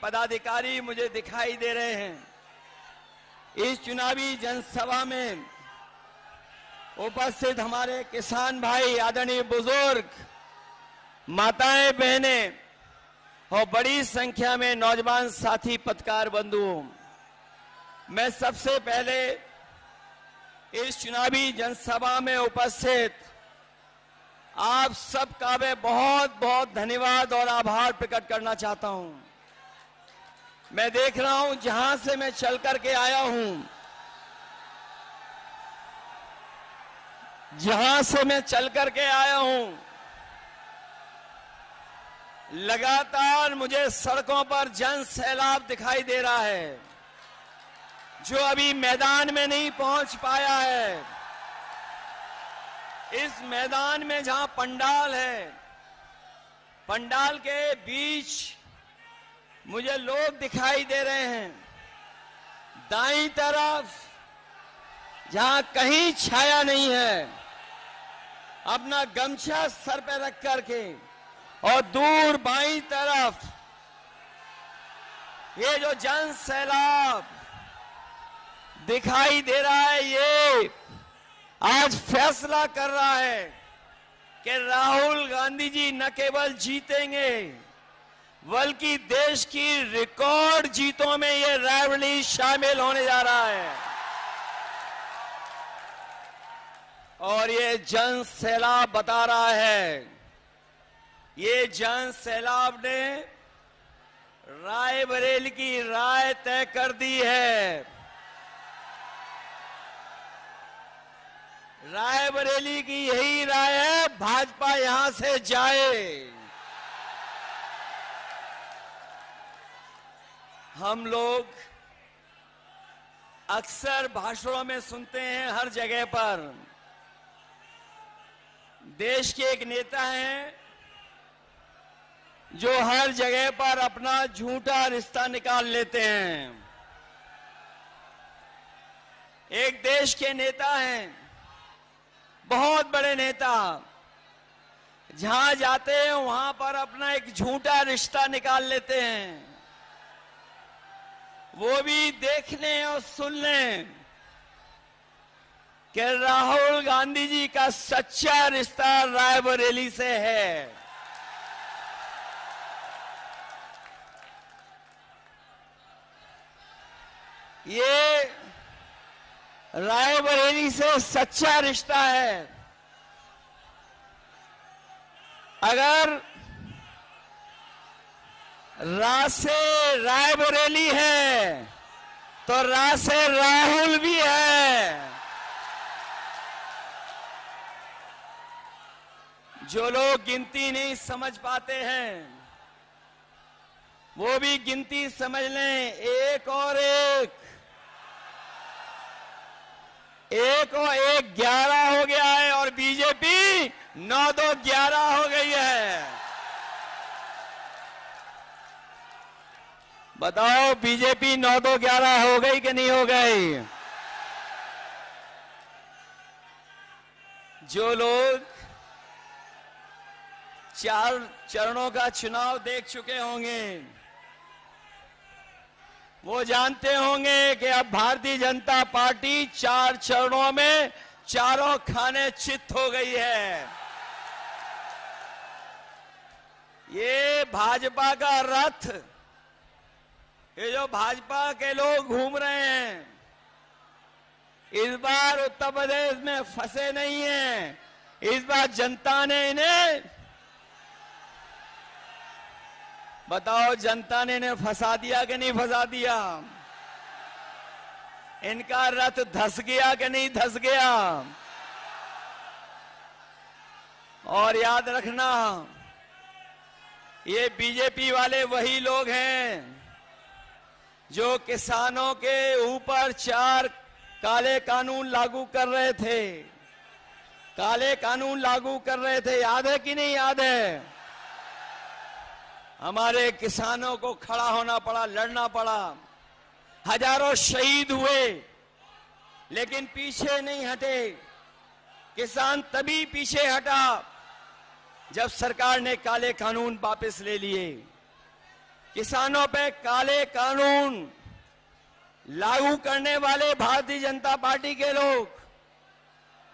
पदाधिकारी मुझे दिखाई दे रहे हैं। इस चुनावी जनसभा में उपस्थित हमारे किसान भाई, आदरणीय बुजुर्ग, माताएं, बहनें और बड़ी संख्या में नौजवान साथी पत्रकार बंधुओं, मैं सबसे पहले इस चुनावी जनसभा में उपस्थित आप सबका मैं बहुत बहुत धन्यवाद और आभार प्रकट करना चाहता हूं। मैं देख रहा हूं जहां से मैं चल करके आया हूं, लगातार मुझे सड़कों पर जन सैलाब दिखाई दे रहा है, जो अभी मैदान में नहीं पहुंच पाया है। इस मैदान में जहां पंडाल है, पंडाल के बीच मुझे लोग दिखाई दे रहे हैं। दाईं तरफ जहां कहीं छाया नहीं है, अपना गमछा सर पे रख करके, और दूर बाईं तरफ ये जो जन सैलाब दिखाई दे रहा है, ये आज फैसला कर रहा है कि राहुल गांधी जी न केवल जीतेंगे, बल्कि देश की रिकॉर्ड जीतों में ये रायबरेली शामिल होने जा रहा है। और ये जन सैलाब बता रहा है, ये जन सैलाब ने रायबरेली की राय तय कर दी है। रायबरेली की यही राय है, भाजपा यहां से जाए। हम लोग अक्सर भाषणों में सुनते हैं, हर जगह पर देश के एक नेता हैं जो हर जगह पर अपना झूठा रिश्ता निकाल लेते हैं। एक देश के नेता हैं, बहुत बड़े नेता, जहां जाते हैं वहां पर अपना एक झूठा रिश्ता निकाल लेते हैं। वो भी देख लें और सुन लें कि राहुल गांधी जी का सच्चा रिश्ता रायबरेली से है। ये रायबरेली से सच्चा रिश्ता है। अगर रा से रायबरेली है तो रा से राहुल भी है। जो लोग गिनती नहीं समझ पाते हैं, वो भी गिनती समझ लें। एक और एक 11 हो गया है और बीजेपी 9-2-11 हो गई है। बताओ, बीजेपी 9-2-11 हो गई कि नहीं हो गई? जो लोग 4 चरणों का चुनाव देख चुके होंगे, वो जानते होंगे कि अब भारतीय जनता पार्टी 4 चरणों में चारों खाने चित हो गई है। ये भाजपा का रथ, ये जो भाजपा के लोग घूम रहे हैं, इस बार उत्तर प्रदेश में फंसे नहीं हैं। इस बार जनता ने इन्हें, बताओ, जनता ने इन्हें फंसा दिया कि नहीं फंसा दिया? इनका रथ धस गया कि नहीं धस गया? और याद रखना, ये बीजेपी वाले वही लोग हैं जो किसानों के ऊपर 4 काले कानून लागू कर रहे थे। काले कानून लागू कर रहे थे, याद है कि नहीं याद है? हमारे किसानों को खड़ा होना पड़ा, लड़ना पड़ा, हजारों शहीद हुए, लेकिन पीछे नहीं हटे। किसान तभी पीछे हटा जब सरकार ने काले कानून वापस ले लिए। किसानों पे काले कानून लागू करने वाले भारतीय जनता पार्टी के लोग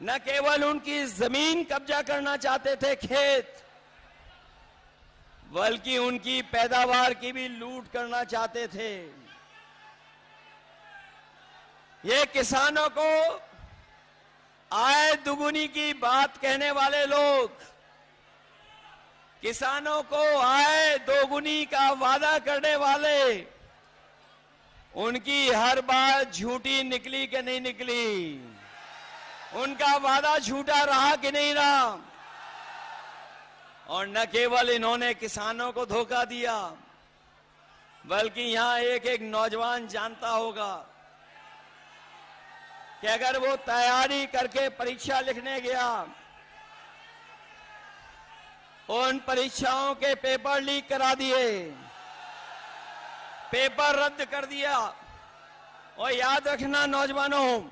न केवल उनकी जमीन कब्जा करना चाहते थे, खेत, बल्कि उनकी पैदावार की भी लूट करना चाहते थे। ये किसानों को आय दुगुनी की बात कहने वाले लोग, किसानों को आय दोगुनी का वादा करने वाले, उनकी हर बात झूठी निकली कि नहीं निकली? उनका वादा झूठा रहा कि नहीं रहा? और न केवल इन्होंने किसानों को धोखा दिया, बल्कि यहां एक एक नौजवान जानता होगा कि अगर वो तैयारी करके परीक्षा लिखने गया, उन परीक्षाओं के पेपर लीक करा दिए, पेपर रद्द कर दिया। और याद रखना नौजवानों,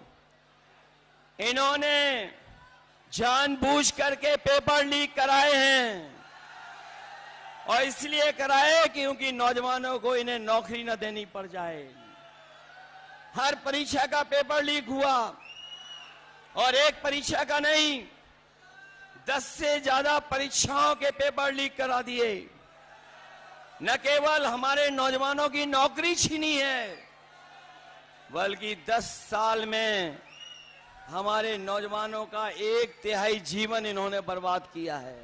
इन्होंने जानबूझ करके पेपर लीक कराए हैं, और इसलिए कराए क्योंकि नौजवानों को इन्हें नौकरी न देनी पड़ जाए। हर परीक्षा का पेपर लीक हुआ, और एक परीक्षा का नहीं, 10 से ज्यादा परीक्षाओं के पेपर लीक करा दिए। न केवल हमारे नौजवानों की नौकरी छीनी है, बल्कि 10 साल में हमारे नौजवानों का 1/3 जीवन इन्होंने बर्बाद किया है।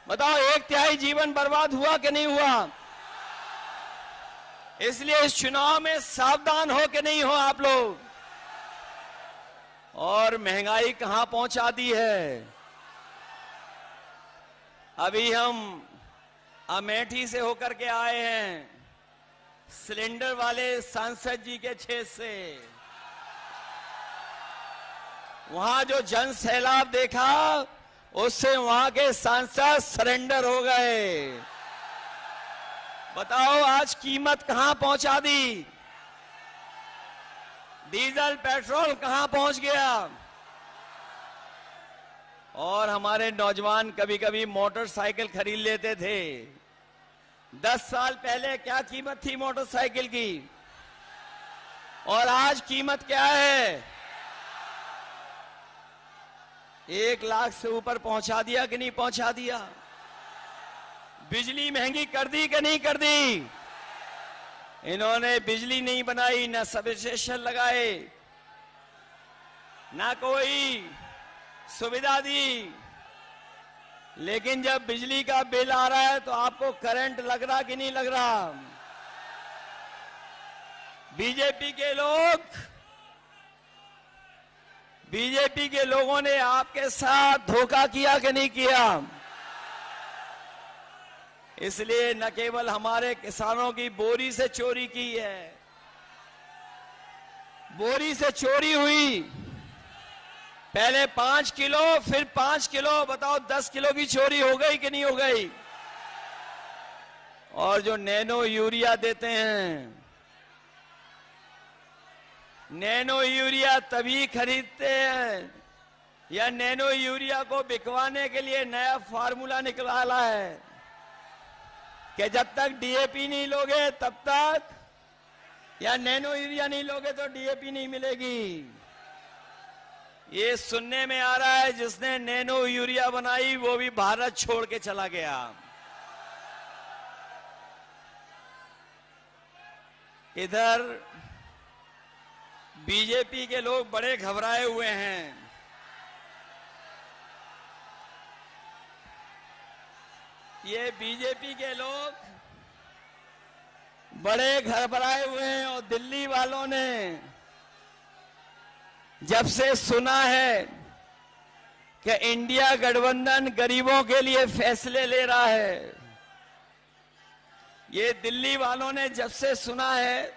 बताओ, 1/3 जीवन बर्बाद हुआ कि नहीं हुआ? इसलिए इस चुनाव में सावधान हो कि नहीं हो आप लोग। और महंगाई कहां पहुंचा दी है। अभी हम अमेठी से होकर के आए हैं, सिलेंडर वाले सांसद जी के क्षेत्र से। वहां जो जन सैलाब देखा, उससे वहां के सांसद सरेंडर हो गए। बताओ, आज कीमत कहां पहुंचा दी? डीजल पेट्रोल कहां पहुंच गया? और हमारे नौजवान कभी कभी मोटरसाइकिल खरीद लेते थे। 10 साल पहले क्या कीमत थी मोटरसाइकिल की, और आज कीमत क्या है? 1 लाख से ऊपर पहुंचा दिया कि नहीं पहुंचा दिया? बिजली महंगी कर दी कि नहीं कर दी? इन्होंने बिजली नहीं बनाई, ना सब स्टेशन लगाए, ना कोई सुविधा दी। लेकिन जब बिजली का बिल आ रहा है तो आपको करंट लग रहा कि नहीं लग रहा? बीजेपी के लोगों ने आपके साथ धोखा किया कि नहीं किया? इसलिए न केवल हमारे किसानों की बोरी से चोरी की है, बोरी से चोरी हुई, पहले 5 किलो, फिर 5 किलो, बताओ 10 किलो की चोरी हो गई कि नहीं हो गई? और जो नैनो यूरिया देते हैं, नैनो यूरिया तभी खरीदते हैं, या नैनो यूरिया को बिकवाने के लिए नया फार्मूला निकाला है कि जब तक डीएपी नहीं लोगे तब तक, या नैनो यूरिया नहीं लोगे तो डीएपी नहीं मिलेगी। ये सुनने में आ रहा है जिसने नैनो यूरिया बनाई वो भी भारत छोड़ के चला गया। इधर बीजेपी के लोग बड़े घबराए हुए हैं। ये बीजेपी के लोग बड़े घबराए हुए हैं, और दिल्ली वालों ने जब से सुना है कि इंडिया गठबंधन गरीबों के लिए फैसले ले रहा है, ये दिल्ली वालों ने जब से सुना है,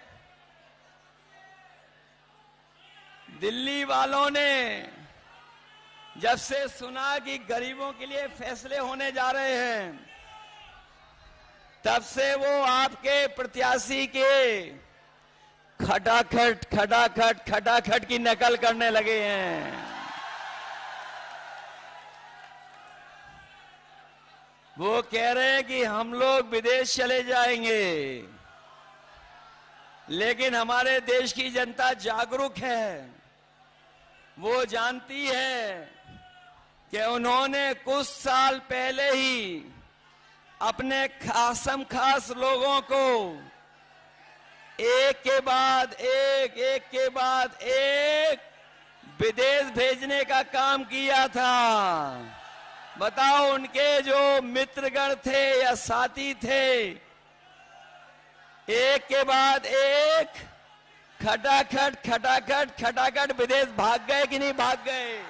दिल्ली वालों ने जब से सुना कि गरीबों के लिए फैसले होने जा रहे हैं, तब से वो आपके प्रत्याशी के खटाखट खटाखट खटाखट की नकल करने लगे हैं। वो कह रहे हैं कि हम लोग विदेश चले जाएंगे, लेकिन हमारे देश की जनता जागरूक है। वो जानती है कि उन्होंने कुछ साल पहले ही अपने खासम खास लोगों को एक के बाद एक विदेश भेजने का काम किया था। बताओ, उनके जो मित्रगण थे या साथी थे, एक के बाद एक खटाखट विदेश भाग गए कि नहीं भाग गए?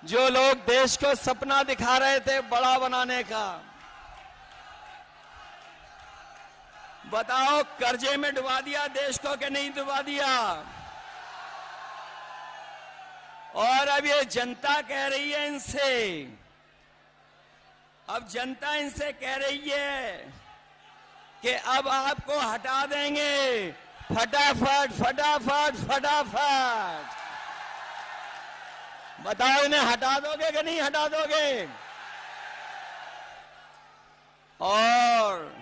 जो लोग देश को सपना दिखा रहे थे बड़ा बनाने का, बताओ कर्जे में डुबा दिया देश को कि नहीं डुबा दिया? और अब ये जनता कह रही है इनसे, अब जनता इनसे कह रही है कि अब आपको हटा देंगे फटाफट फटाफट फटाफट। बताओ, इन्हें हटा दोगे कि नहीं हटा दोगे? और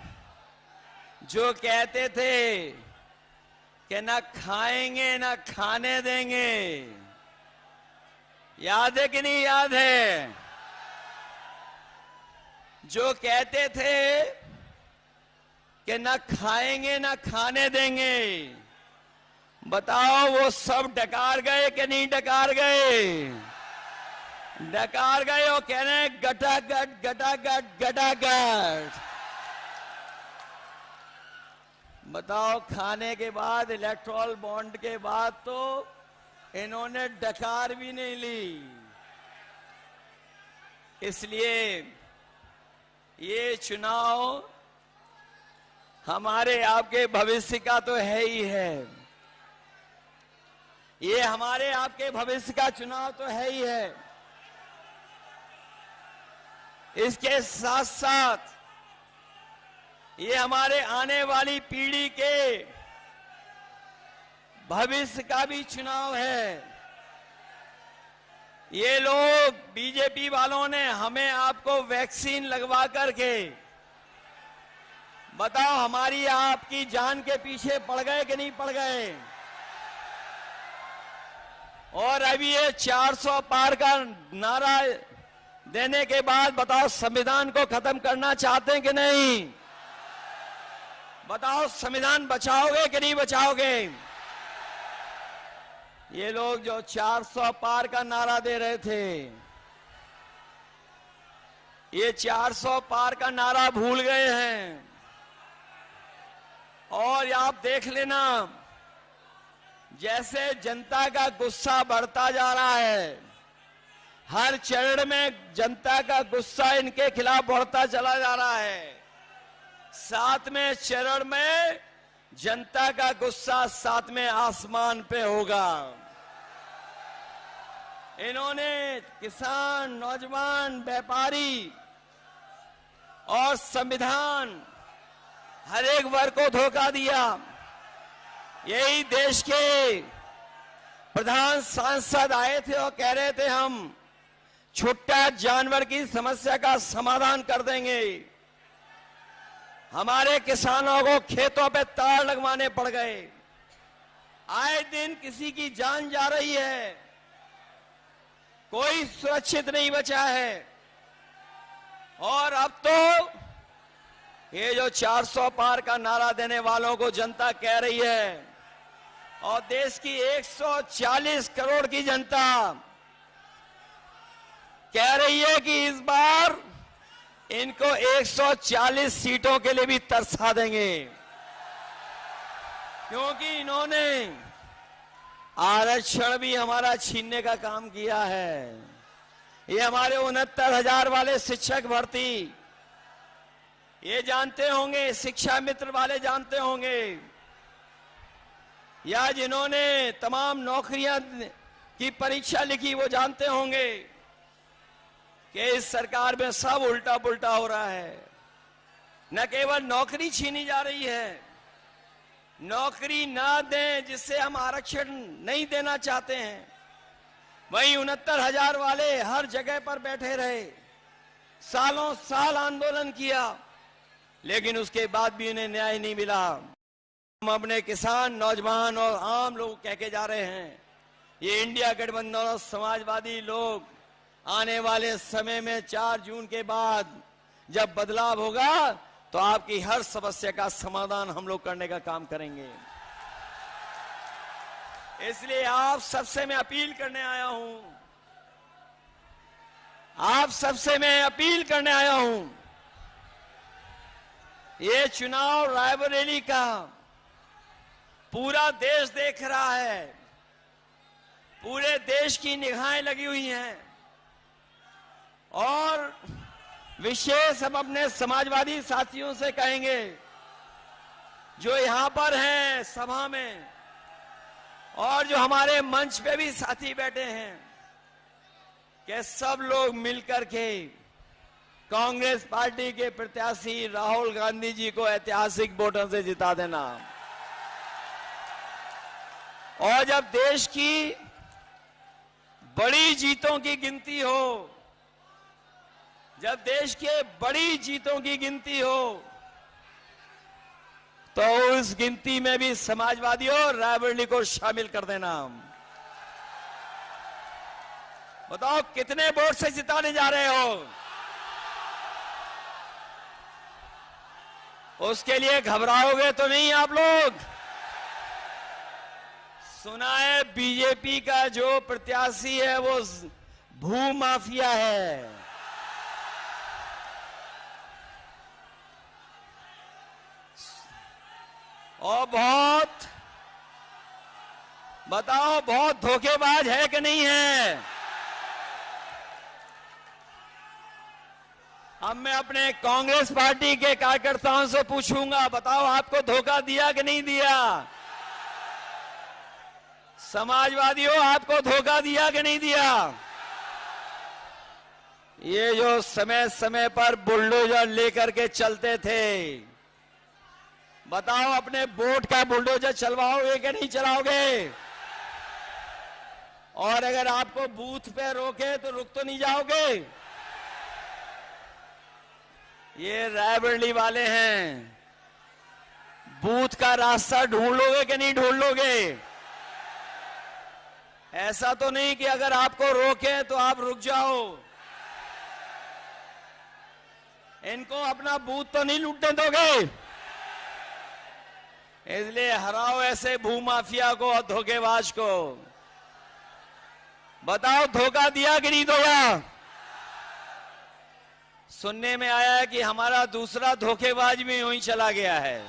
जो कहते थे कि ना खाएंगे ना खाने देंगे, याद है कि नहीं याद है? जो कहते थे कि ना खाएंगे ना खाने देंगे, बताओ वो सब डकार गए कि नहीं डकार गए? डकार गए। वो कह रहे हैं गटागट गटागट गटागट। बताओ, खाने के बाद, इलेक्ट्रॉल बॉन्ड के बाद तो इन्होंने डकार भी नहीं ली। इसलिए ये चुनाव हमारे आपके भविष्य का तो है ही है। ये हमारे आपके भविष्य का चुनाव तो है ही है। इसके साथ साथ ये हमारे आने वाली पीढ़ी के भविष्य का भी चुनाव है। ये लोग बीजेपी वालों ने हमें आपको वैक्सीन लगवा करके, बताओ हमारी आपकी जान के पीछे पड़ गए कि नहीं पड़ गए? और अभी ये 400 पार का नारा देने के बाद बताओ संविधान को खत्म करना चाहते हैं कि नहीं? बताओ संविधान बचाओगे कि नहीं बचाओगे? ये लोग जो 400 पार का नारा दे रहे थे, ये 400 पार का नारा भूल गए हैं। और आप देख लेना, जैसे जनता का गुस्सा बढ़ता जा रहा है, हर चरण में जनता का गुस्सा इनके खिलाफ बढ़ता चला जा रहा है। 7वें चरण में जनता का गुस्सा 7वें आसमान पे होगा। इन्होंने किसान, नौजवान, व्यापारी और संविधान हर एक वर्ग को धोखा दिया। यही देश के प्रधान सांसद आए थे और कह रहे थे हम छुट्टा जानवर की समस्या का समाधान कर देंगे। हमारे किसानों को खेतों पे तार लगवाने पड़ गए। आए दिन किसी की जान जा रही है, कोई सुरक्षित नहीं बचा है। और अब तो ये जो 400 पार का नारा देने वालों को जनता कह रही है, और देश की 140 करोड़ की जनता कह रही है कि इस बार इनको 140 सीटों के लिए भी तरसा देंगे, क्योंकि इन्होंने आरक्षण भी हमारा छीनने का काम किया है। ये हमारे 69,000 वाले शिक्षक भर्ती, ये जानते होंगे, शिक्षा मित्र वाले जानते होंगे, या जिन्होंने तमाम नौकरियां की परीक्षा लिखी वो जानते होंगे कि इस सरकार में सब उल्टा पुल्टा हो रहा है। न केवल नौकरी छीनी जा रही है, नौकरी ना दें, जिससे हम आरक्षण नहीं देना चाहते हैं, वहीं 69,000 वाले हर जगह पर बैठे रहे, सालों साल आंदोलन किया, लेकिन उसके बाद भी उन्हें न्याय नहीं मिला। हम अपने किसान, नौजवान और आम लोग कह के जा रहे हैं, ये इंडिया गठबंधन और समाजवादी लोग आने वाले समय में 4 जून के बाद जब बदलाव होगा तो आपकी हर समस्या का समाधान हम लोग करने का काम करेंगे। इसलिए आप सबसे मैं अपील करने आया हूं, आप सबसे मैं अपील करने आया हूं, ये चुनाव रायबरेली का पूरा देश देख रहा है, पूरे देश की निगाहें लगी हुई हैं और विशेष हम अपने समाजवादी साथियों से कहेंगे जो यहां पर हैं सभा में और जो हमारे मंच पे भी साथी बैठे हैं कि सब लोग मिलकर के कांग्रेस पार्टी के प्रत्याशी राहुल गांधी जी को ऐतिहासिक वोटों से जिता देना। और जब देश की बड़ी जीतों की गिनती हो, जब देश के बड़ी जीतों की गिनती हो, तो उस गिनती में भी समाजवादियों रायबरेली को शामिल कर देना। बताओ कितने वोट से जिताने जा रहे हो? उसके लिए घबराओगे तो नहीं आप लोग? सुना है बीजेपी का जो प्रत्याशी है वो भू माफिया है। और बहुत धोखेबाज है कि नहीं है? अब मैं अपने कांग्रेस पार्टी के कार्यकर्ताओं से पूछूंगा, बताओ आपको धोखा दिया कि नहीं दिया? समाजवादियों आपको धोखा दिया कि नहीं दिया? ये जो समय समय पर बुलडोजर लेकर के चलते थे, बताओ अपने वोट का बुलडोजर चलवाओगे कि नहीं चलाओगे? और अगर आपको बूथ पे रोके तो रुक तो नहीं जाओगे? ये रायबरेली वाले हैं, बूथ का रास्ता ढूंढ लोगे कि नहीं ढूंढ लोगे? ऐसा तो नहीं कि अगर आपको रोके तो आप रुक जाओ। इनको अपना बूथ तो नहीं लूटने दोगे? इसलिए हराओ ऐसे भूमाफिया को और धोखेबाज को। बताओ धोखा दिया कि नहीं दिया? सुनने में आया है कि हमारा दूसरा धोखेबाज भी वहीं चला गया है।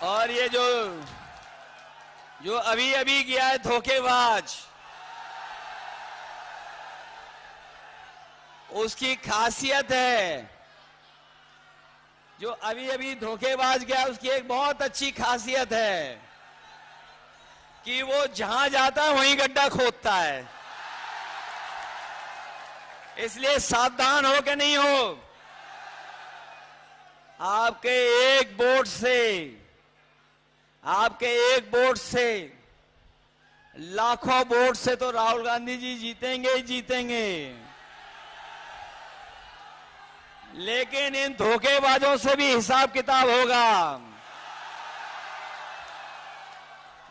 और ये जो अभी अभी गया है धोखेबाज, उसकी खासियत है, जो अभी अभी धोखेबाज गया उसकी एक बहुत अच्छी खासियत है कि वो जहां जाता है वहीं गड्ढा खोदता है। इसलिए सावधान हो कि नहीं हो? आपके एक वोट से लाखों वोट से तो राहुल गांधी जी जीतेंगे ही जीतेंगे, लेकिन इन धोखेबाजों से भी हिसाब किताब होगा।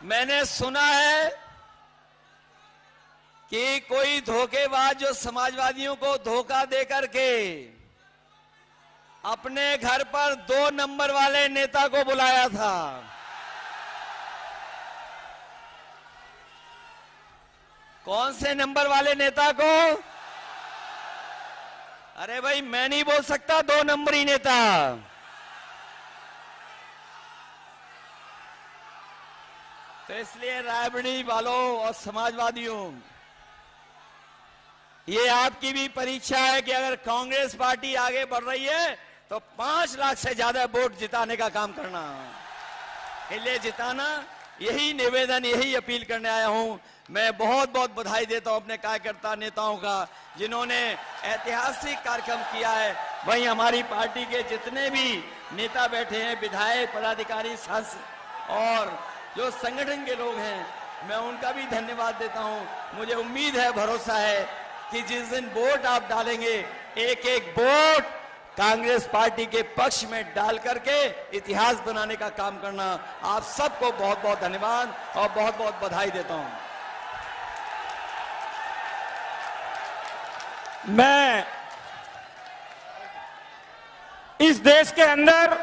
मैंने सुना है कि कोई धोखेबाज जो समाजवादियों को धोखा देकर के अपने घर पर 2 नंबर वाले नेता को बुलाया था। कौन से नंबर वाले नेता को? अरे भाई मैं नहीं बोल सकता 2 नंबरी नेता। तो इसलिए रायबरेली वालों और समाजवादियों, ये आपकी भी परीक्षा है कि अगर कांग्रेस पार्टी आगे बढ़ रही है तो 5 लाख से ज्यादा वोट जिताने का काम करना। इसलिए जिताना, यही निवेदन, यही अपील करने आया हूं। मैं बहुत बहुत बधाई देता हूं अपने कार्यकर्ता नेताओं का, जिन्होंने ऐतिहासिक कार्यक्रम किया है। वहीं हमारी पार्टी के जितने भी नेता बैठे हैं, विधायक, पदाधिकारी, सांसद और जो संगठन के लोग हैं, मैं उनका भी धन्यवाद देता हूं। मुझे उम्मीद है, भरोसा है कि जिस दिन वोट आप डालेंगे, एक एक वोट कांग्रेस पार्टी के पक्ष में डाल करके इतिहास बनाने का काम करना। आप सबको बहुत बहुत धन्यवाद और बहुत बहुत बधाई देता हूं। मैं इस देश के अंदर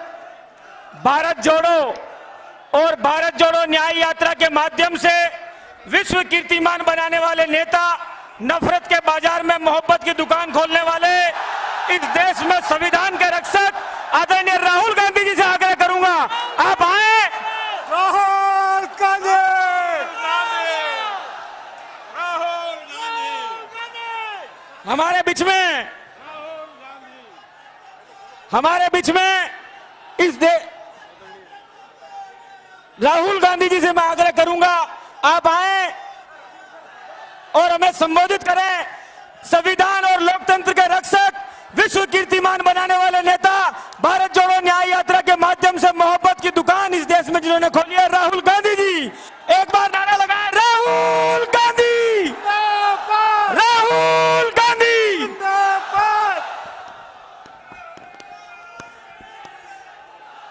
भारत जोड़ो और भारत जोड़ो न्याय यात्रा के माध्यम से विश्व कीर्तिमान बनाने वाले नेता, नफरत के बाजार में मोहब्बत की दुकान खोलने वाले, इस देश में संविधान के रक्षक आदरणीय राहुल गांधी जी से आग्रह करूंगा, आप आए। राहुल गांधी, हमारे बीच में राहुल गांधी जी से मैं आग्रह करूंगा, आप आए और हमें संबोधित करें। संविधान और लोकतंत्र के रक्षक, विश्व कीर्तिमान बनाने वाले नेता, भारत जोड़ो न्याय यात्रा के माध्यम से मोहब्बत की दुकान इस देश में जिन्होंने खोली है, राहुल गांधी जी। एक बार नारा लगाए, राहुल गांधी, राहुल गांधी।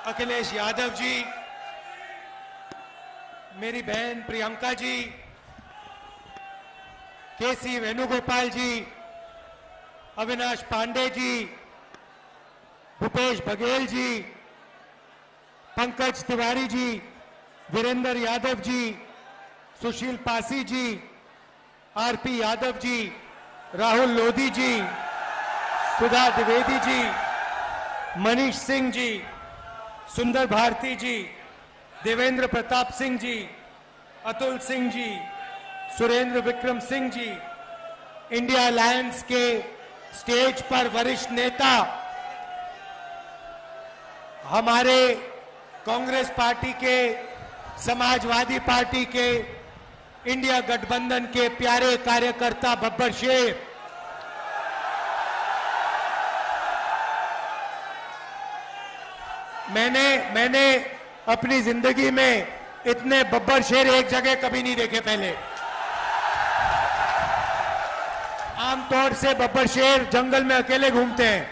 अखिलेश यादव जी, मेरी बहन प्रियंका जी, केसी वेणुगोपाल जी, अविनाश पांडे जी, भूपेश बघेल जी, पंकज तिवारी जी, वीरेंद्र यादव जी, सुशील पासी जी, आरपी यादव जी, राहुल लोधी जी, सुधा द्विवेदी जी, मनीष सिंह जी, सुंदर भारती जी, देवेंद्र प्रताप सिंह जी, अतुल सिंह जी, सुरेंद्र विक्रम सिंह जी, इंडिया अलायंस के स्टेज पर वरिष्ठ नेता, हमारे कांग्रेस पार्टी के, समाजवादी पार्टी के, इंडिया गठबंधन के प्यारे कार्यकर्ता बब्बर शेर, मैंने अपनी जिंदगी में इतने बब्बर शेर एक जगह कभी नहीं देखे पहले। आमतौर से बब्बर शेर जंगल में अकेले घूमते हैं,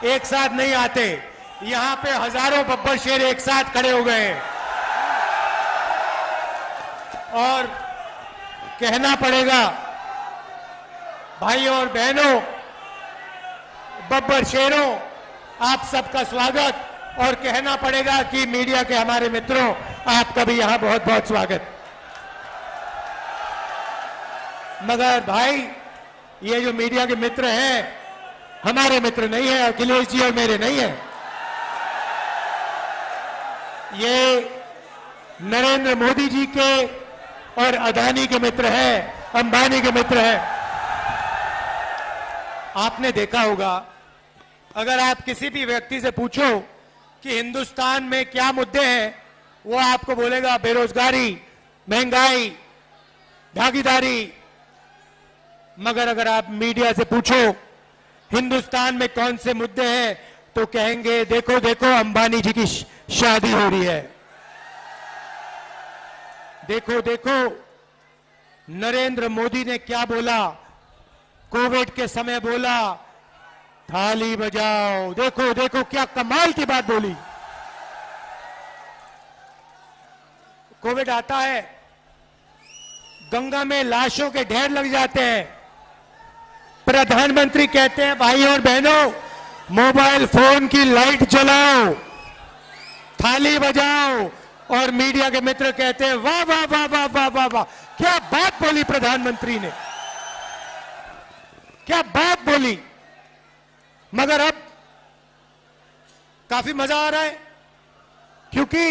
एक साथ नहीं आते। यहां पे हजारों बब्बर शेर एक साथ खड़े हो गए हैं और कहना पड़ेगा भाइयों और बहनों, बब्बर शेरों, आप सबका स्वागत। और कहना पड़ेगा कि मीडिया के हमारे मित्रों, आपका भी यहां बहुत बहुत स्वागत। मगर भाई, ये जो मीडिया के मित्र हैं, हमारे मित्र नहीं है, अखिलेश जी और मेरे नहीं है। ये नरेंद्र मोदी जी के और अदानी के मित्र हैं, अंबानी के मित्र हैं। आपने देखा होगा, अगर आप किसी भी व्यक्ति से पूछो कि हिंदुस्तान में क्या मुद्दे हैं, वो आपको बोलेगा बेरोजगारी, महंगाई, भागीदारी। मगर अगर आप मीडिया से पूछो हिंदुस्तान में कौन से मुद्दे हैं, तो कहेंगे देखो देखो अंबानी जी की शादी हो रही है, देखो देखो नरेंद्र मोदी ने क्या बोला, कोविड के समय बोला थाली बजाओ, देखो देखो क्या कमाल की बात बोली। कोविड आता है, गंगा में लाशों के ढेर लग जाते हैं, प्रधानमंत्री कहते हैं भाई और बहनों, मोबाइल फोन की लाइट जलाओ, थाली बजाओ, और मीडिया के मित्र कहते हैं वाह वाह वाह वाह वाह वाह वाह, क्या बात बोली प्रधानमंत्री ने, क्या बात बोली। मगर अब काफी मजा आ रहा है, क्योंकि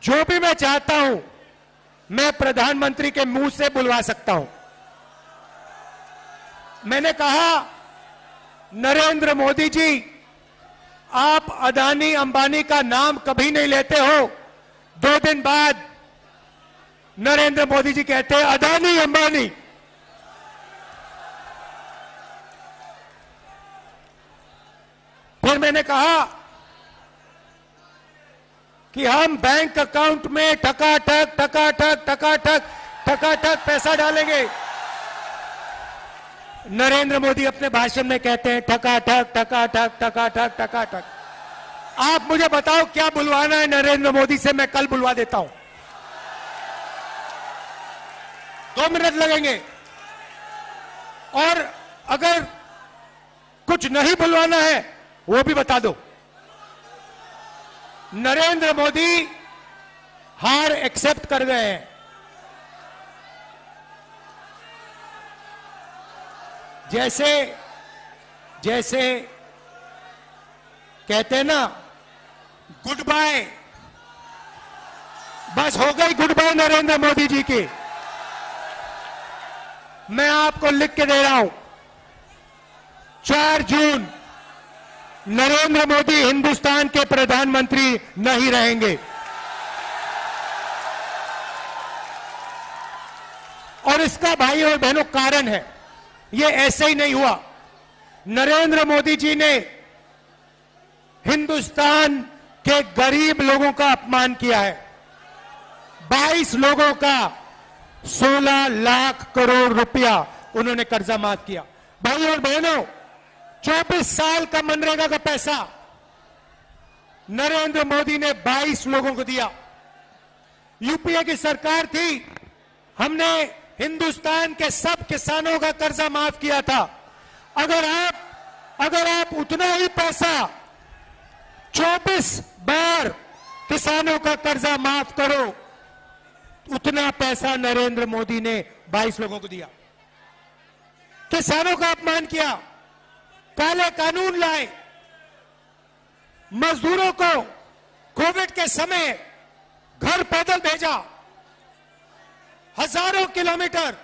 जो भी मैं चाहता हूं मैं प्रधानमंत्री के मुंह से बुलवा सकता हूं। मैंने कहा नरेंद्र मोदी जी, आप अदानी अंबानी का नाम कभी नहीं लेते हो। 2 दिन बाद नरेंद्र मोदी जी कहते हैं अदानी अंबानी। फिर मैंने कहा कि हम बैंक अकाउंट में ठकाठक ठकाठक ठकाठक ठकाठक पैसा डालेंगे। नरेंद्र मोदी अपने भाषण में कहते हैं ठकाठक ठकाठक ठकाठक ठकाठक। आप मुझे बताओ क्या बुलवाना है नरेंद्र मोदी से, मैं कल बुलवा देता हूं। 2 मिनट लगेंगे। और अगर कुछ नहीं बुलवाना है वो भी बता दो। नरेंद्र मोदी हार एक्सेप्ट कर गए हैं। जैसे कहते हैं ना गुड बाय, बस हो गई गुड बाय नरेंद्र मोदी जी की। मैं आपको लिख के दे रहा हूं 4 जून नरेंद्र मोदी हिंदुस्तान के प्रधानमंत्री नहीं रहेंगे। और इसका भाई और बहनों कारण है, ये ऐसे ही नहीं हुआ। नरेंद्र मोदी जी ने हिंदुस्तान के गरीब लोगों का अपमान किया है। 22 लोगों का 16 लाख करोड़ रुपया उन्होंने कर्जा माफ किया। भाई और बहनों, 24 साल का मनरेगा का पैसा नरेंद्र मोदी ने 22 लोगों को दिया। यूपीए की सरकार थी, हमने हिंदुस्तान के सब किसानों का कर्जा माफ किया था। अगर आप उतना ही पैसा 24 बार किसानों का कर्जा माफ करो, उतना पैसा नरेंद्र मोदी ने 22 लोगों को दिया। किसानों का अपमान किया, काले कानून लाए, मजदूरों को कोविड के समय घर पैदल भेजा। हजारों किलोमीटर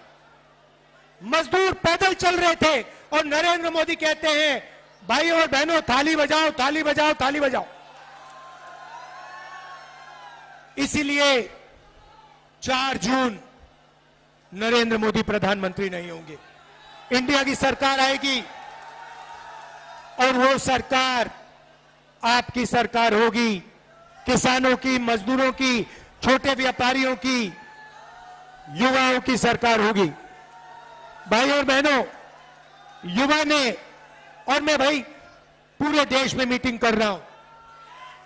मजदूर पैदल चल रहे थे और नरेंद्र मोदी कहते हैं भाई और बहनों थाली बजाओ थाली बजाओ थाली बजाओ। इसीलिए 4 जून नरेंद्र मोदी प्रधानमंत्री नहीं होंगे। इंडिया की सरकार आएगी और वो सरकार आपकी सरकार होगी। किसानों की, मजदूरों की, छोटे व्यापारियों की, युवाओं की सरकार होगी। भाई और बहनों, युवा ने, और मैं भाई पूरे देश में मीटिंग कर रहा हूं,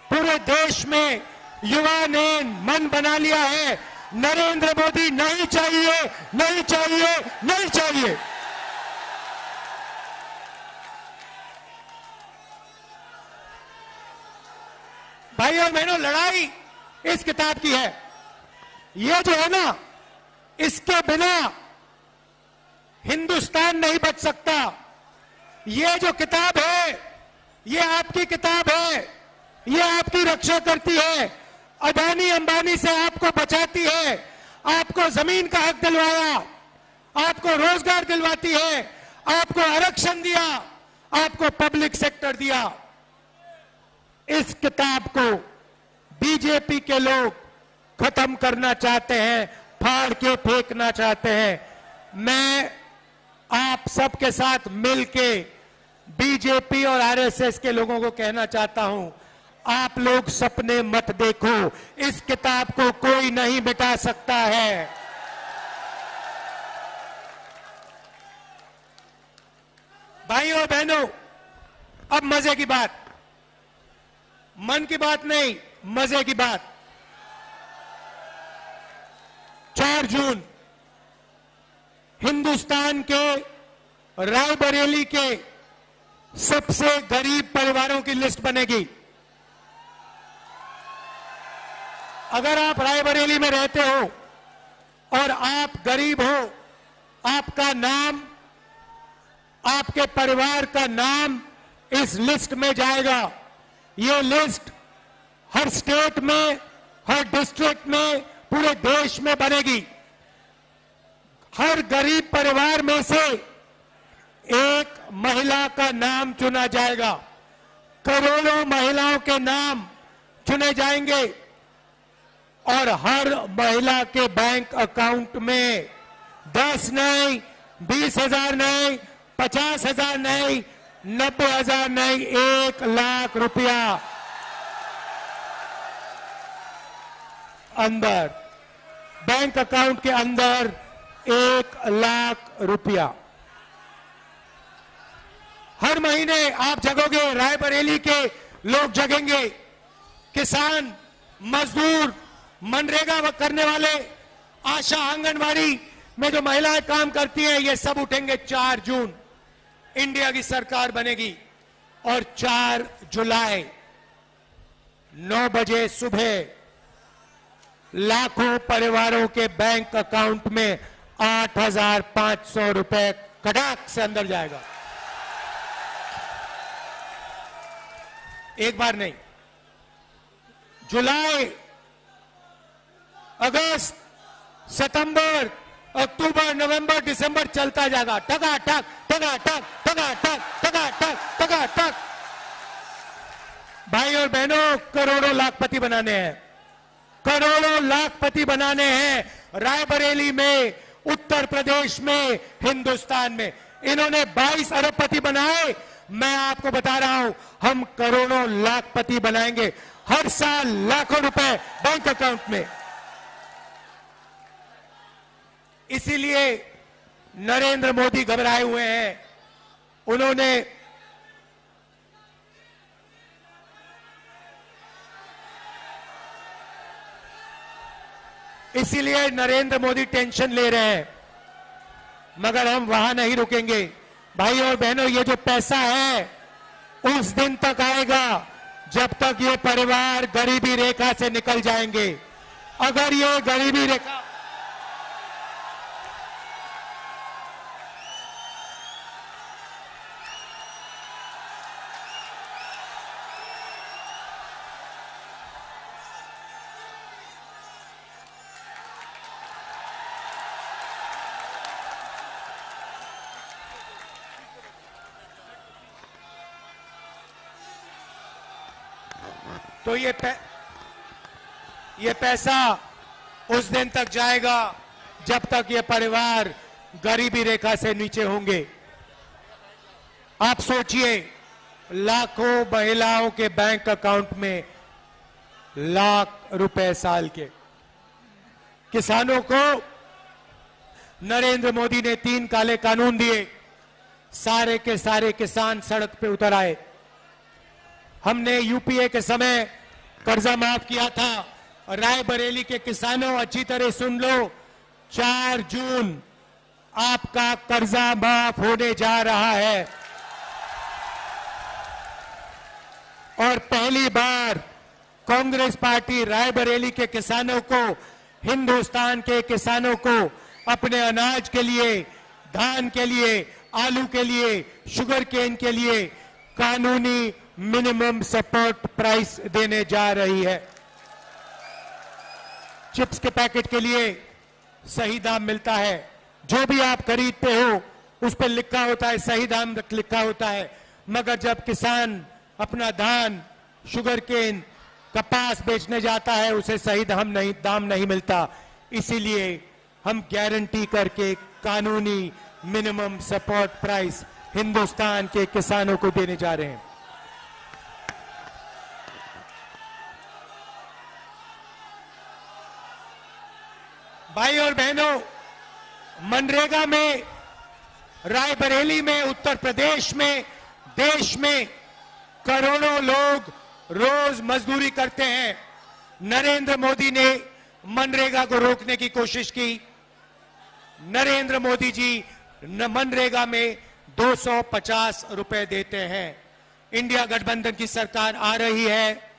पूरे देश में युवा ने मन बना लिया है नरेंद्र मोदी नहीं चाहिए, नहीं चाहिए, नहीं चाहिए। भाई और बहनों, लड़ाई इस किताब की है। ये जो है ना, इसके बिना हिंदुस्तान नहीं बच सकता। ये जो किताब है, ये आपकी किताब है, ये आपकी रक्षा करती है, अदानी अंबानी से आपको बचाती है, आपको जमीन का हक दिलवाया, आपको रोजगार दिलवाती है, आपको आरक्षण दिया, आपको पब्लिक सेक्टर दिया। इस किताब को बीजेपी के लोग खत्म करना चाहते हैं, फाड़ के फेंकना चाहते हैं। मैं आप सबके साथ मिलके बीजेपी और आरएसएस के लोगों को कहना चाहता हूं, आप लोग सपने मत देखो, इस किताब को कोई नहीं मिटा सकता है। भाइयों और बहनों, अब मजे की बात, मन की बात नहीं, मजे की बात। 4 जून हिंदुस्तान के रायबरेली के सबसे गरीब परिवारों की लिस्ट बनेगी। अगर आप रायबरेली में रहते हो और आप गरीब हो, आपका नाम, आपके परिवार का नाम इस लिस्ट में जाएगा। ये लिस्ट हर स्टेट में, हर डिस्ट्रिक्ट में, पूरे देश में बनेगी। हर गरीब परिवार में से एक महिला का नाम चुना जाएगा। करोड़ों महिलाओं के नाम चुने जाएंगे और हर महिला के बैंक अकाउंट में 10 नहीं, 20,000 नहीं, 50,000 नहीं, 90,000 नहीं, 1 लाख रुपया अंदर, बैंक अकाउंट के अंदर 1 लाख रुपया। हर महीने आप जगोगे, रायबरेली के लोग जगेंगे, किसान, मजदूर, मनरेगा करने वाले, आशा, आंगनवाड़ी में जो महिलाएं काम करती हैं, ये सब उठेंगे। 4 जून इंडिया की सरकार बनेगी और 4 जुलाई 9 बजे सुबह लाखों परिवारों के बैंक अकाउंट में 8,500 रुपए कड़ाक से अंदर जाएगा। एक बार नहीं, जुलाई, अगस्त, सितंबर, अक्टूबर, नवंबर, दिसंबर चलता जाएगा। टकाटक टकाटक टकाटक टकाटक टकाटक। भाई और बहनों, करोड़ों लाखपति बनाने हैं, करोड़ों लाखपति बनाने हैं। रायबरेली में, उत्तर प्रदेश में, हिंदुस्तान में इन्होंने 22 अरबपति बनाए। मैं आपको बता रहा हूं, हम करोड़ों लाखपति बनाएंगे, हर साल लाखों रुपए बैंक अकाउंट में। इसीलिए नरेंद्र मोदी घबराए हुए हैं। उन्होंने इसीलिए नरेंद्र मोदी टेंशन ले रहे हैं, मगर हम वहां नहीं रुकेंगे। भाई और बहनों, ये जो पैसा है उस दिन तक आएगा जब तक ये परिवार गरीबी रेखा से निकल जाएंगे। अगर ये गरीबी रेखा तो ये पैसा उस दिन तक जाएगा जब तक ये परिवार गरीबी रेखा से नीचे होंगे। आप सोचिए, लाखों महिलाओं के बैंक अकाउंट में लाख रुपए साल के। किसानों को नरेंद्र मोदी ने 3 काले कानून दिए, सारे के सारे किसान सड़क पे उतर आए। हमने यूपीए के समय कर्जा माफ किया था। रायबरेली के किसानों, अच्छी तरह सुन लो, 4 जून आपका कर्जा माफ होने जा रहा है और पहली बार कांग्रेस पार्टी रायबरेली के किसानों को, हिंदुस्तान के किसानों को अपने अनाज के लिए, धान के लिए, आलू के लिए, शुगर केन के लिए कानूनी मिनिमम सपोर्ट प्राइस देने जा रही है। चिप्स के पैकेट के लिए सही दाम मिलता है। जो भी आप खरीदते हो उस पर लिखा होता है, सही दाम लिखा होता है, मगर जब किसान अपना धान, शुगर केन, कपास बेचने जाता है उसे सही दाम नहीं मिलता। इसीलिए हम गारंटी करके कानूनी मिनिमम सपोर्ट प्राइस हिंदुस्तान के किसानों को देने जा रहे हैं। भाई और बहनों, मनरेगा में, रायबरेली में, उत्तर प्रदेश में, देश में करोड़ों लोग रोज मजदूरी करते हैं। नरेंद्र मोदी ने मनरेगा को रोकने की कोशिश की। नरेंद्र मोदी जी मनरेगा में 250 रुपए देते हैं। इंडिया गठबंधन की सरकार आ रही है,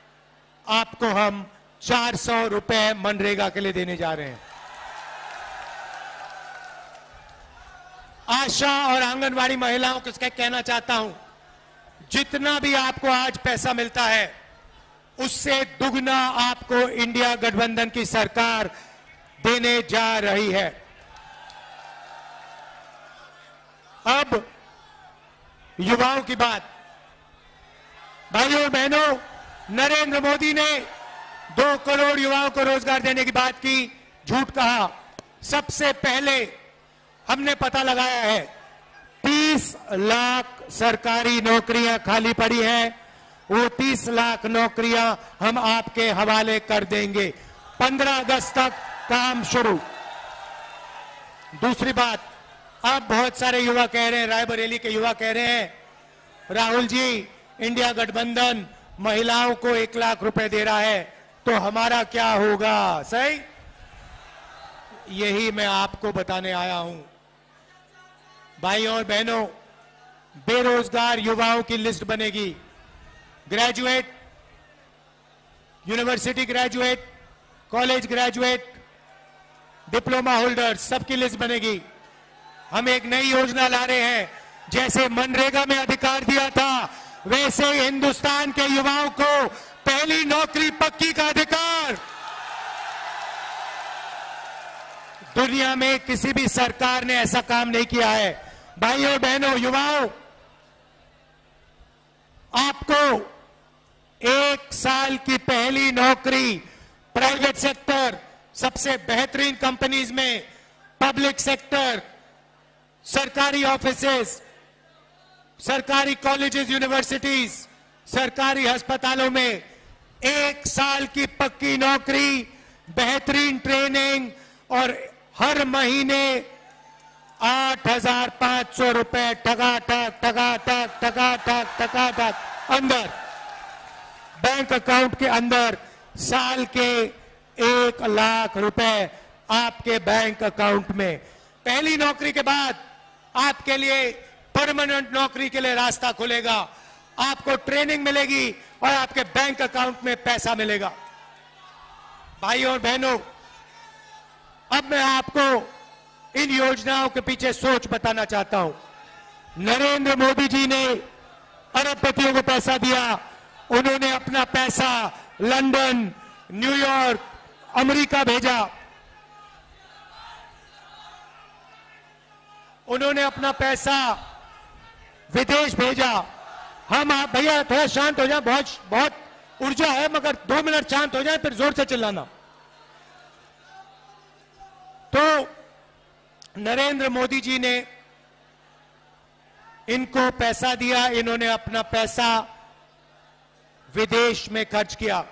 आपको हम 400 रुपए मनरेगा के लिए देने जा रहे हैं। आशा और आंगनवाड़ी महिलाओं को कहना चाहता हूं, जितना भी आपको आज पैसा मिलता है उससे दुगना आपको इंडिया गठबंधन की सरकार देने जा रही है। अब युवाओं की बात, भाइयों और बहनों, नरेंद्र मोदी ने 2 करोड़ युवाओं को रोजगार देने की बात की, झूठ कहा। सबसे पहले हमने पता लगाया है 30 लाख सरकारी नौकरियां खाली पड़ी हैं, वो 30 लाख नौकरियां हम आपके हवाले कर देंगे। 15 अगस्त तक काम शुरू। दूसरी बात, अब बहुत सारे युवा कह रहे हैं, रायबरेली के युवा कह रहे हैं, राहुल जी इंडिया गठबंधन महिलाओं को 1 लाख रुपए दे रहा है, तो हमारा क्या होगा? सही, यही मैं आपको बताने आया हूं। भाइयों और बहनों, बेरोजगार युवाओं की लिस्ट बनेगी। Graduate, university graduate, college graduate, diploma holder, सबकी लिस्ट बनेगी। हम एक नई योजना ला रहे हैं, जैसे मनरेगा में अधिकार दिया था, वैसे हिंदुस्तान के युवाओं को पहली नौकरी पक्की का अधिकार। दुनिया में किसी भी सरकार ने ऐसा काम नहीं किया है। भाइयों बहनों, युवाओं, आपको 1 साल की पहली नौकरी प्राइवेट सेक्टर, सबसे बेहतरीन कंपनीज में, पब्लिक सेक्टर, सरकारी ऑफिसेस, सरकारी कॉलेजेस, यूनिवर्सिटीज, सरकारी अस्पतालों में 1 साल की पक्की नौकरी, बेहतरीन ट्रेनिंग और हर महीने 8,500 रुपए टका अंदर बैंक अकाउंट के अंदर, साल के 1 लाख रुपए आपके बैंक अकाउंट में। पहली नौकरी के बाद आपके लिए परमानेंट नौकरी के लिए रास्ता खुलेगा, आपको ट्रेनिंग मिलेगी और आपके बैंक अकाउंट में पैसा मिलेगा। भाइयों और बहनों, अब मैं आपको इन योजनाओं के पीछे सोच बताना चाहता हूं। नरेंद्र मोदी जी ने अरबपतियों को पैसा दिया, उन्होंने अपना पैसा लंदन, न्यूयॉर्क, अमेरिका भेजा, उन्होंने अपना पैसा विदेश भेजा। हम, आप भैया थोड़ा शांत हो जाए, बहुत ऊर्जा है, मगर 2 मिनट शांत हो जाए, फिर जोर से चिल्लाना। तो नरेंद्र मोदी जी ने इनको पैसा दिया, इन्होंने अपना पैसा विदेश में खर्च किया।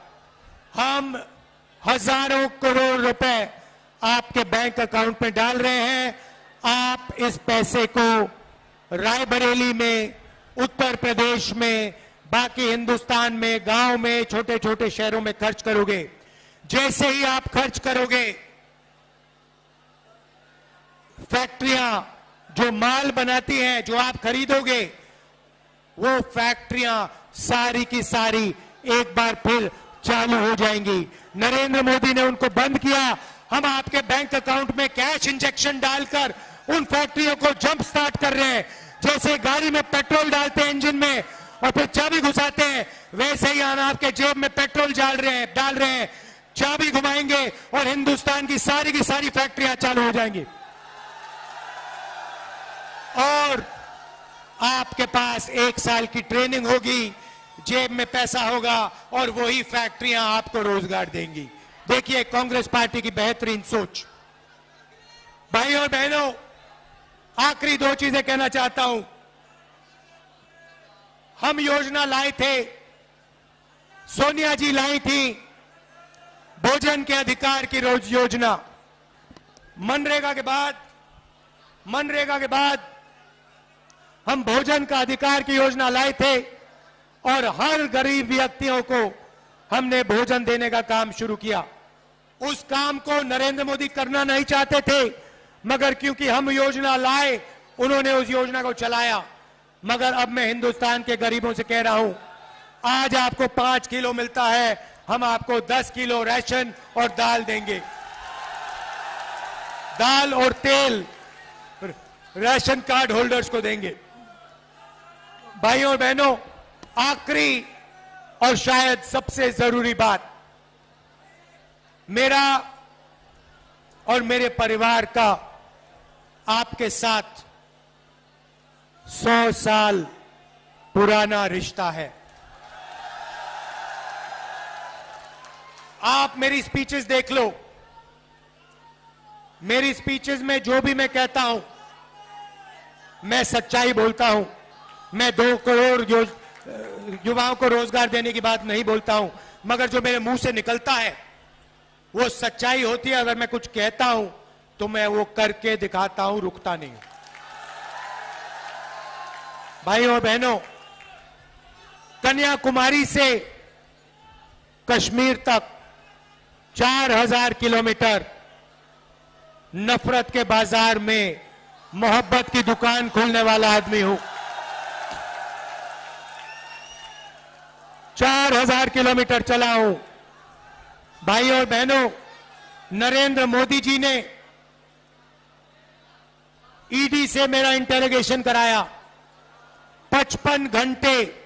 हम हजारों करोड़ रुपए आपके बैंक अकाउंट में डाल रहे हैं। आप इस पैसे को रायबरेली में, उत्तर प्रदेश में, बाकी हिंदुस्तान में, गांव में, छोटे छोटे शहरों में खर्च करोगे। जैसे ही आप खर्च करोगे, फैक्ट्रियां जो माल बनाती हैं, जो आप खरीदोगे, वो फैक्ट्रियां सारी की सारी एक बार फिर चालू हो जाएंगी। नरेंद्र मोदी ने उनको बंद किया, हम आपके बैंक अकाउंट में कैश इंजेक्शन डालकर उन फैक्ट्रियों को जंप स्टार्ट कर रहे हैं। जैसे गाड़ी में पेट्रोल डालते हैं इंजन में और फिर चाबी घुसाते हैं, वैसे ही हम आपके जेब में पेट्रोल डाल रहे हैं, चाबी घुमाएंगे और हिंदुस्तान की सारी फैक्ट्रियां चालू हो जाएंगी और आपके पास 1 साल की ट्रेनिंग होगी, जेब में पैसा होगा और वही फैक्ट्रियां आपको रोजगार देंगी। देखिए कांग्रेस पार्टी की बेहतरीन सोच। भाइयों और बहनों, आखिरी 2 चीजें कहना चाहता हूं। हम योजना लाए थे, सोनिया जी लाई थी, भोजन के अधिकार की योजना। मनरेगा के बाद हम भोजन का अधिकार की योजना लाए थे और हर गरीब व्यक्तियों को हमने भोजन देने का काम शुरू किया। उस काम को नरेंद्र मोदी करना नहीं चाहते थे, मगर क्योंकि हम योजना लाए, उन्होंने उस योजना को चलाया। मगर अब मैं हिंदुस्तान के गरीबों से कह रहा हूं, आज आपको 5 किलो मिलता है, हम आपको 10 किलो राशन और दाल देंगे। दाल और तेल राशन कार्ड होल्डर्स को देंगे। भाइयों और बहनों, आखिरी और शायद सबसे जरूरी बात, मेरा और मेरे परिवार का आपके साथ 100 साल पुराना रिश्ता है। आप मेरी स्पीचेस देख लो। मेरी स्पीचेस में जो भी मैं कहता हूं, मैं सच्चाई बोलता हूं। मैं 2 करोड़ युवाओं को रोजगार देने की बात नहीं बोलता हूं, मगर जो मेरे मुंह से निकलता है वो सच्चाई होती है। अगर मैं कुछ कहता हूं तो मैं वो करके दिखाता हूं, रुकता नहीं। भाइयों और बहनों, कन्याकुमारी से कश्मीर तक 4000 किलोमीटर नफरत के बाजार में मोहब्बत की दुकान खोलने वाला आदमी हूं। 4000 किलोमीटर चला हूं। भाइयों और बहनों, नरेंद्र मोदी जी ने ईडी से मेरा इंटेरोगेशन कराया। 55 घंटे